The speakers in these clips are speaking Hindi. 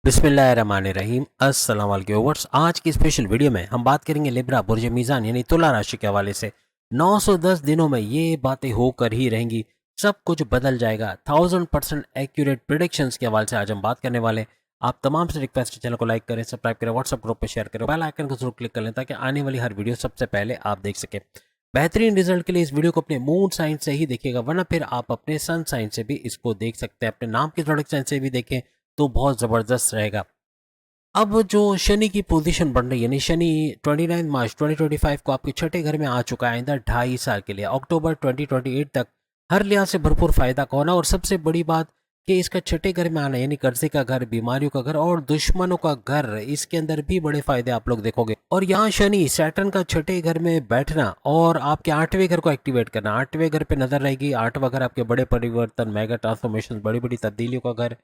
बिस्मिल्लाहिर्रहमानिर्रहीम अस्सलाम वालेकुम व्यूअर्स। आज की स्पेशल वीडियो में हम बात करेंगे लिब्रा बुर्ज मीज़ान यानी तुला राशि के हवाले से। 910 दिनों में ये बातें होकर ही रहेंगी, सब कुछ बदल जाएगा। 1000% एक्यूरेट प्रिडिक्शंस के हवाले से आज हम बात करने वाले हैं। आप तमाम से रिक्वेस्ट है, चैनल को लाइक करें, सब्सक्राइब करें, व्हाट्सअप ग्रुप पर शेयर करें, बेल आइकन को जरूर क्लिक कर लें ताकि आने वाली हर वीडियो सबसे पहले आप देख सकें। बेहतरीन रिजल्ट के लिए इस वीडियो को अपने मून साइन से ही देखिएगा, वरना फिर आप अपने सन साइन से भी इसको देख सकते हैं। अपने नाम के जोड़क साइन से भी देखें तो बहुत ज़बरदस्त रहेगा। अब जो शनि की पोजीशन बन रही है, यानी शनि 29 मार्च 2025 को आपके छठे घर में आ चुका है आइंदा 2.5 साल के लिए, अक्टूबर 2028 तक हर लिहाज से भरपूर फायदा का होना। और सबसे बड़ी बात कि इसका छठे घर में आना यानी कर्जे का घर, बीमारियों का घर और दुश्मनों का घर, इसके अंदर भी बड़े फायदे आप लोग देखोगे। और यहाँ शनि सैटर्न का छठे घर में बैठना और आपके आठवें घर को एक्टिवेट करना, आठवें घर पे नजर रहेगी। आठवां घर आपके बड़े परिवर्तन, मेगा ट्रांसफॉर्मेशन, बड़ी बड़ी तब्दीलियों का घर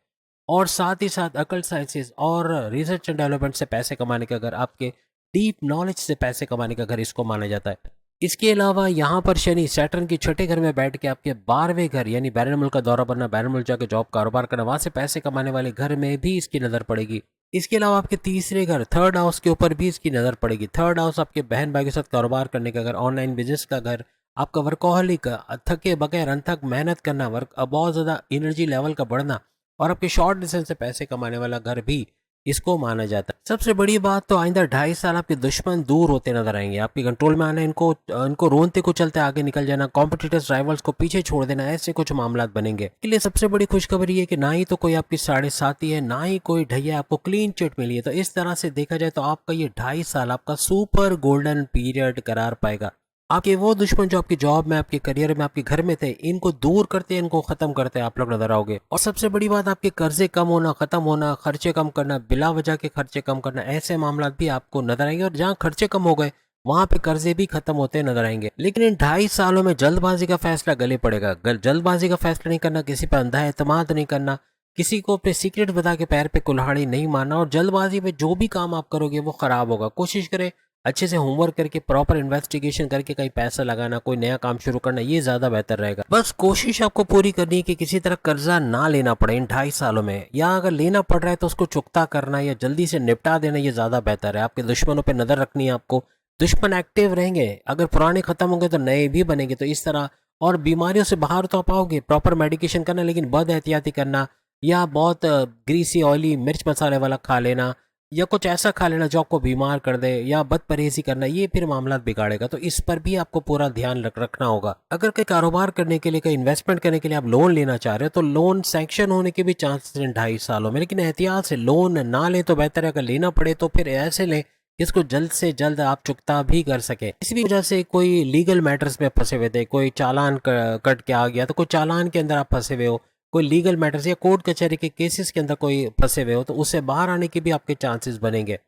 और साथ ही साथ अकल साइंसेज और रिसर्च एंड डेवलपमेंट से पैसे कमाने का घर, आपके डीप नॉलेज से पैसे कमाने का घर इसको माना जाता है। इसके अलावा यहाँ पर शनि सैटर्न की छठे घर में बैठ के आपके 12वें घर यानी बैरन मुल्क का दौरा करना, बैरन मुल्क जाके जॉब कारोबार करना, वहां से पैसे कमाने वाले घर में भी इसकी नज़र पड़ेगी। इसके अलावा आपके तीसरे घर थर्ड हाउस के ऊपर भी इसकी नज़र पड़ेगी। थर्ड हाउस आपके बहन भाई के साथ कारोबार करने का घर, ऑनलाइन बिजनेस का घर, आपका वर्कोहलिक, थके बगैर अनथक मेहनत करना, वर्क बहुत ज़्यादा एनर्जी लेवल का बढ़ना और आपके शॉर्ट डिस्टेंस से पैसे कमाने वाला घर भी इसको माना जाता है। सबसे बड़ी बात तो आइंदा 2.5 साल आपके दुश्मन दूर होते नजर आएंगे, आपके कंट्रोल में आना, इनको इनको रोनते को चलते आगे निकल जाना, कॉम्पिटिटर्स राइवल्स को पीछे छोड़ देना, ऐसे कुछ मामला बनेंगे। इसके लिए सबसे बड़ी खुशखबरी ये कि ना ही तो कोई आपकी साढ़े साथी है, ना ही कोई ढैया, आपको क्लीन चिट मिली है। तो इस तरह से देखा जाए तो आपका ये 2.5 साल आपका सुपर गोल्डन पीरियड करार पाएगा। आपके वो दुश्मन जो आपकी जॉब में, आपके करियर में, आपके घर में थे, इनको दूर करते, इनको खत्म करते आप लोग नजर आओगे। और सबसे बड़ी बात, आपके कर्जे कम होना, खत्म होना, खर्चे कम करना, बिला वजह के खर्चे कम करना, ऐसे मामला भी आपको नजर आएंगे। और जहाँ खर्चे कम हो गए वहां पे कर्जे भी खत्म होते नजर आएंगे। लेकिन इन 2.5 सालों में जल्दबाजी का फैसला गले पड़ेगा। जल्दबाजी का फैसला नहीं करना, किसी पर अंधा एतमाद नहीं करना, किसी को अपने सीक्रेट बता के पैर पे कुल्हाड़ी नहीं मारना। और जल्दबाजी में जो भी काम आप करोगे वो खराब होगा। कोशिश करें अच्छे से होमवर्क करके, प्रॉपर इन्वेस्टिगेशन करके कहीं पैसा लगाना, कोई नया काम शुरू करना, ये ज्यादा बेहतर रहेगा। बस कोशिश आपको पूरी करनी है कि किसी तरह कर्जा ना लेना पड़े इन 2.5 सालों में, या अगर लेना पड़ रहा है तो उसको चुकता करना या जल्दी से निपटा देना, ये ज्यादा बेहतर है। आपके दुश्मनों पर नजर रखनी है आपको। दुश्मन एक्टिव रहेंगे, अगर पुराने खत्म होंगे तो नए भी बनेंगे। तो इस तरह, और बीमारियों से बाहर तो आप आओगे, प्रॉपर मेडिकेशन करना, लेकिन बद एहतियाती करना या बहुत ग्रीसी ऑयली मिर्च मसाले वाला खा लेना या कुछ ऐसा खा लेना जो आपको बीमार कर दे, या बद परहेजी करना, ये फिर मामला बिगाड़ेगा। तो इस पर भी आपको पूरा ध्यान रखना होगा। अगर कोई कारोबार करने के लिए, कोई इन्वेस्टमेंट करने के लिए आप लोन लेना चाह रहे हो तो लोन सैंक्शन होने के भी चांसेस हैं 2.5 सालों में, लेकिन एहतियात से लोन ना लें तो बेहतर है। अगर लेना पड़े तो फिर ऐसे लें जिसको जल्द से जल्द आप चुकता भी कर सके। किसी भी वजह से कोई लीगल मैटर्स में फंसे हुए थे, कोई चालान कट के आ गया तो कोई चालान के अंदर आप फंसे हुए हो, कोई लीगल मैटर्स या कोर्ट कचहरी के केसेस के अंदर कोई फंसे हुए हो, तो उससे बाहर आने के भी आपके चांसेस बनेंगे।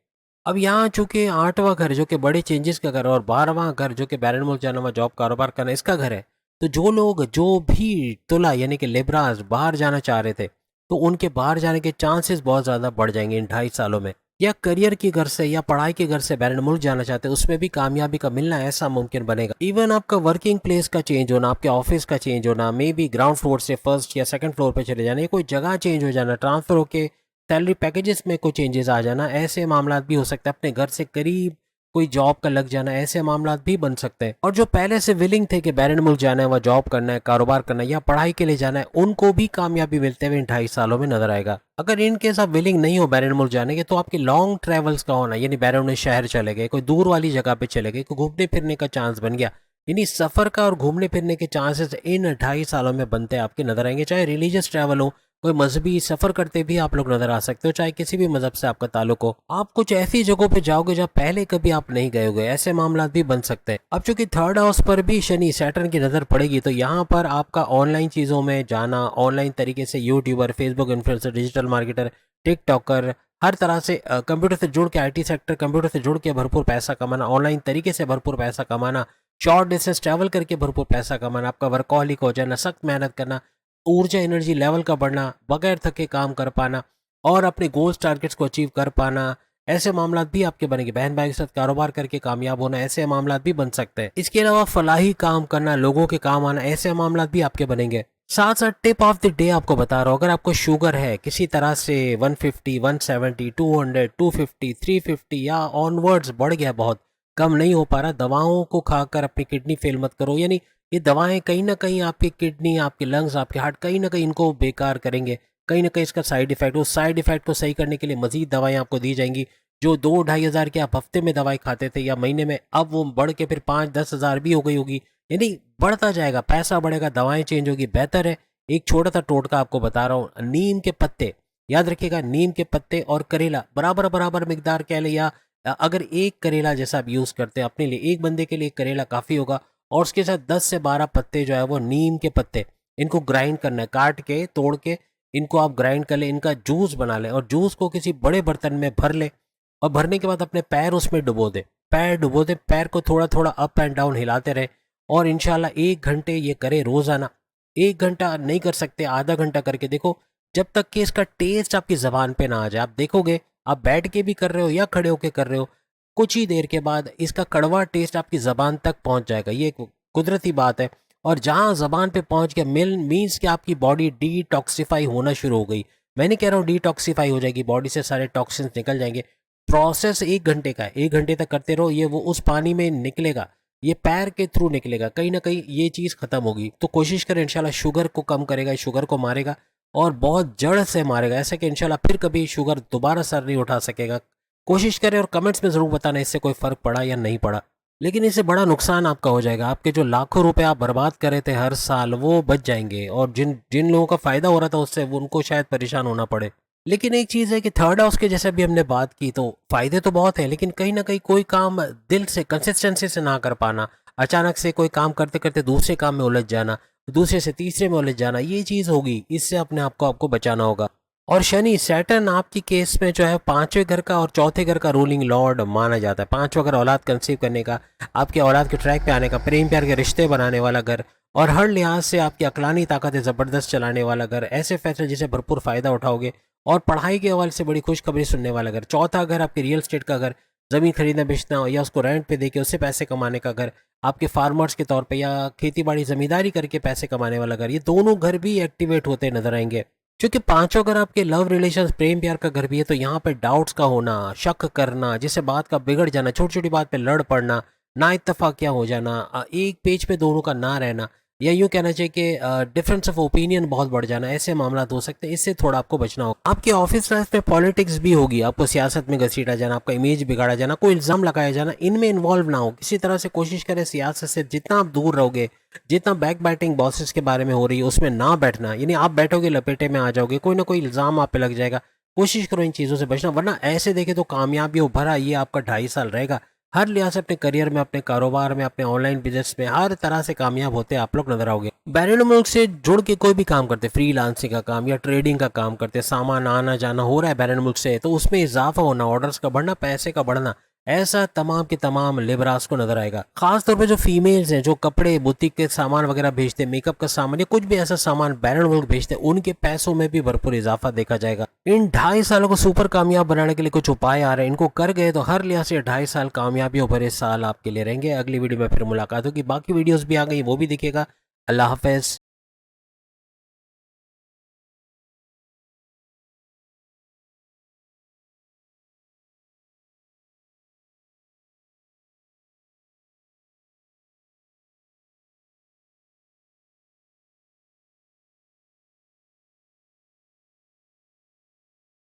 अब यहाँ चूंकि आठवां घर जो कि बड़े चेंजेस का घर और 12वां घर जो कि बैरन मुल्क जाना हुआ, जॉब कारोबार करना, इसका घर है। तो जो लोग जो भी तुला यानी कि लिब्रास बाहर जाना चाह रहे थे, तो उनके बाहर जाने के चांसेस बहुत ज़्यादा बढ़ जाएंगे इन 2.5 सालों में। या करियर के घर से या पढ़ाई के घर से बैरन मुल्क जाना चाहते हैं, उसमें भी कामयाबी का मिलना ऐसा मुमकिन बनेगा। इवन आपका वर्किंग प्लेस का चेंज होना, आपके ऑफिस का चेंज होना, मे बी ग्राउंड फ्लोर से फर्स्ट या सेकंड फ्लोर पे चले जाना, या कोई जगह चेंज हो जाना, ट्रांसफर होके सैलरी पैकेजेस में कोई चेंजेस आ जाना, ऐसे मामला भी हो सकते हैं। अपने घर से करीब कोई जॉब का लग जाना, ऐसे मामला भी बन सकते हैं। और जो पहले से विलिंग थे कि बैरन मुल्क जाना है, वह जॉब करना है, कारोबार करना है या पढ़ाई के लिए जाना है, उनको भी कामयाबी मिलते हुए इन 2.5 सालों में नजर आएगा। अगर इनकेस आप विलिंग नहीं हो बैरन मुल्क जाने के, तो आपके लॉन्ग ट्रेवल्स का होना, यानी बैरन शहर चले गए, कोई दूर वाली जगह पे चले गए, कोई घूमने फिरने का चांस बन गया, यानी सफर का और घूमने फिरने के चांसेस इन 2.5 सालों में बनते आपके नजर आएंगे। चाहे रिलीजियस ट्रैवल हो, कोई मजहबी सफर करते भी आप लोग नजर आ सकते हो, चाहे किसी भी मजहब से आपका ताल्लुक हो, आप कुछ ऐसी जगहों पे जाओगे जहाँ पहले कभी आप नहीं गए होगे, ऐसे मामला भी बन सकते हैं। अब चूंकि थर्ड हाउस पर भी शनि सैटर्न की नजर पड़ेगी, तो यहाँ पर आपका ऑनलाइन चीजों में जाना, ऑनलाइन तरीके से YouTuber, Facebook influencer, digital marketer, TikToker, हर तरह से कंप्यूटर से जुड़ के, आईटी सेक्टर, कंप्यूटर से जुड़ के भरपूर पैसा कमाना, ऑनलाइन तरीके से भरपूर पैसा कमाना, शॉर्ट डिस्टेंस ट्रैवल करके भरपूर पैसा कमाना, आपका वर्कहॉलिक हो जाना, सख्त मेहनत करना, ऊर्जा एनर्जी लेवल का बढ़ना, बगैर थके काम कर पाना और अपने गोल्स टारगेट्स को अचीव कर पाना, ऐसे मामला भी आपके बनेंगे। बहन भाई के साथ कारोबार करके कामयाब होना, ऐसे मामला भी बन सकते हैं। इसके अलावा फलाही काम करना, लोगों के काम आना, ऐसे मामला भी आपके बनेंगे। साथ साथ टिप ऑफ द डे आपको बता रहा हूँ, अगर आपको शुगर है किसी तरह से 150, 170, 200, 250, 350 या ऑनवर्ड्स बढ़ गया, बहुत कम नहीं हो पा रहा, दवाओं को खाकर अपनी किडनी फेल मत करो। यानी ये दवाएं कहीं ना कहीं आपकी किडनी, आपके लंग्स, आपके हार्ट कहीं ना कहीं इनको बेकार करेंगे, कहीं ना कहीं इसका साइड इफेक्ट, उस साइड इफेक्ट को सही करने के लिए मजीद दवाएं आपको दी जाएंगी। जो 2-2.5 हज़ार की आप हफ्ते में दवाई खाते थे या महीने में, अब वो बढ़ के फिर 5-10 हज़ार भी हो गई होगी। यानी बढ़ता जाएगा, पैसा बढ़ेगा, दवाएं चेंज होगी। बेहतर है, एक छोटा सा टोटका आपको बता रहा हूँ, नीम के पत्ते, याद रखिएगा, नीम के पत्ते और करेला बराबर बराबर मिकदार कह ले, या अगर एक करेला जैसा आप यूज़ करते हैं अपने लिए, एक बंदे के लिए एक करेला काफ़ी होगा, और उसके साथ 10 से 12 पत्ते जो है वो नीम के पत्ते, इनको ग्राइंड करना है, काट के तोड़ के इनको आप ग्राइंड कर ले, इनका जूस बना लें और जूस को किसी बड़े बर्तन में भर ले, और भरने के बाद अपने पैर उसमें डुबो दे, पैर डुबो दे, पैर को थोड़ा थोड़ा अप एंड डाउन हिलाते रहे, और इंशाल्लाह 1 घंटे ये करे रोजाना। 1 घंटा नहीं कर सकते, आधा घंटा करके देखो, जब तक कि इसका टेस्ट आपकी जबान पे ना आ जाए। आप देखोगे, आप बैठ के भी कर रहे हो या खड़े होके कर रहे हो, कुछ ही देर के बाद इसका कड़वा टेस्ट आपकी जबान तक पहुंच जाएगा, ये एक कुदरती बात है। और जहां जबान पे पहुंच गया, मीन्स कि आपकी बॉडी डिटॉक्सिफाई होना शुरू हो गई। मैं नहीं कह रहा हूँ डिटॉक्सिफाई हो जाएगी, बॉडी से सारे टॉक्सिन्स निकल जाएंगे, प्रोसेस 1 घंटे का है, 1 घंटे तक करते रहो, ये वो उस पानी में निकलेगा, ये पैर के थ्रू निकलेगा, कहीं ना कहीं ये चीज़ खत्म होगी। तो कोशिश करें, इंशाल्लाह शुगर को कम करेगा, शुगर को मारेगा और बहुत जड़ से मारेगा, ऐसे कि इंशाल्लाह फिर कभी शुगर दोबारा सर नहीं उठा सकेगा। कोशिश करें और कमेंट्स में ज़रूर बताना इससे कोई फ़र्क पड़ा या नहीं पड़ा। लेकिन इससे बड़ा नुकसान आपका हो जाएगा, आपके जो लाखों रुपए आप बर्बाद कर रहे थे हर साल, वो बच जाएंगे, और जिन जिन लोगों का फ़ायदा हो रहा था उससे, वो उनको शायद परेशान होना पड़े। लेकिन एक चीज़ है कि थर्ड हाउस के जैसे भी हमने बात की, तो फ़ायदे तो बहुत हैं, लेकिन कहीं ना कहीं कोई काम दिल से, कंसिस्टेंसी से ना कर पाना, अचानक से कोई काम करते करते दूसरे काम में उलझ जाना, दूसरे से तीसरे में उलझ जाना, ये चीज़ होगी, इससे अपने आप को आपको बचाना होगा। और शनि, सैटर्न आपकी केस में जो है 5वें घर का और चौथे घर का रूलिंग लॉर्ड माना जाता है। 5वां घर औलाद कंसीव करने का, आपके औलाद के ट्रैक पे आने का, प्रेम प्यार के रिश्ते बनाने वाला घर, और हर लिहाज से आपकी अकलानी ताकत ज़बरदस्त चलाने वाला घर, ऐसे फैसले जिसे भरपूर फ़ायदा उठाओगे, और पढ़ाई के हवाले से बड़ी खुशखबरी सुनने वाला घर। चौथा घर आपके रियल एस्टेट का घर, ज़मीन खरीदना बेचना या उसको रेंट पे देके उससे पैसे कमाने का घर, आपके फार्मर्स के तौर पे या खेती बाड़ी ज़मींदारी करके पैसे कमाने वाला घर, ये दोनों घर भी एक्टिवेट होते नजर आएंगे। क्योंकि पांचों अगर आपके लव रिलेशन, प्रेम प्यार का घर भी है, तो यहाँ पे डाउट्स का होना, शक करना, जिससे बात का बिगड़ जाना, छोटी छोटी बात पे लड़ पड़ना, ना इत्तेफाकियाँ हो जाना, एक पेज पे दोनों का ना रहना, या यूँ कहना चाहिए कि डिफरेंस ऑफ ओपिनियन बहुत बढ़ जाना, ऐसे मामला हो सकते हैं। इससे थोड़ा आपको बचना होगा। आपके ऑफिस लाइफ में पॉलिटिक्स भी होगी, आपको सियासत में घसीटा जाना, आपका इमेज बिगाड़ा जाना, कोई इल्ज़ाम लगाया जाना, इनमें इन्वॉल्व ना हो किसी तरह से। कोशिश करें सियासत से जितना आप दूर रहोगे, जितना बैक बैटिंग बॉसेस के बारे में हो रही है उसमें ना बैठना, यानी आप बैठोगे लपेटे में आ जाओगे, कोई ना कोई इल्ज़ाम आप पे लग जाएगा। कोशिश करो इन चीज़ों से बचना, वरना ऐसे देखे तो कामयाबियों भरा ये आपका 2.5 साल रहेगा। हर लिहाज से अपने करियर में, अपने कारोबार में, अपने ऑनलाइन बिजनेस में, हर तरह से कामयाब होते आप लोग नजर आओगे। बैरून मुल्क से जुड़ के कोई भी काम करते, फ्रीलांसिंग का काम या ट्रेडिंग का काम करते, सामान आना जाना हो रहा है बैरून मुल्क से, तो उसमें इजाफा होना, ऑर्डर्स का बढ़ना, पैसे का बढ़ना, ऐसा तमाम के तमाम लिबरास को नजर आएगा। खास तौर पे जो फीमेल्स हैं, जो कपड़े, बुटीक के सामान वगैरह भेजते, मेकअप का सामान या कुछ भी ऐसा सामान बैरून मुल्क भेजते, उनके पैसों में भी भरपूर इजाफा देखा जाएगा। इन 2.5 सालों को सुपर कामयाब बनाने के लिए कुछ उपाय आ रहे हैं, इनको कर गए तो हर लिहाज से 2.5 साल कामयाबियों भरे साल आपके लिए रहेंगे। अगली वीडियो में फिर मुलाकात होगी, बाकी वीडियोस भी आ गई, वो भी दिखेगा। अल्लाह हाफिज।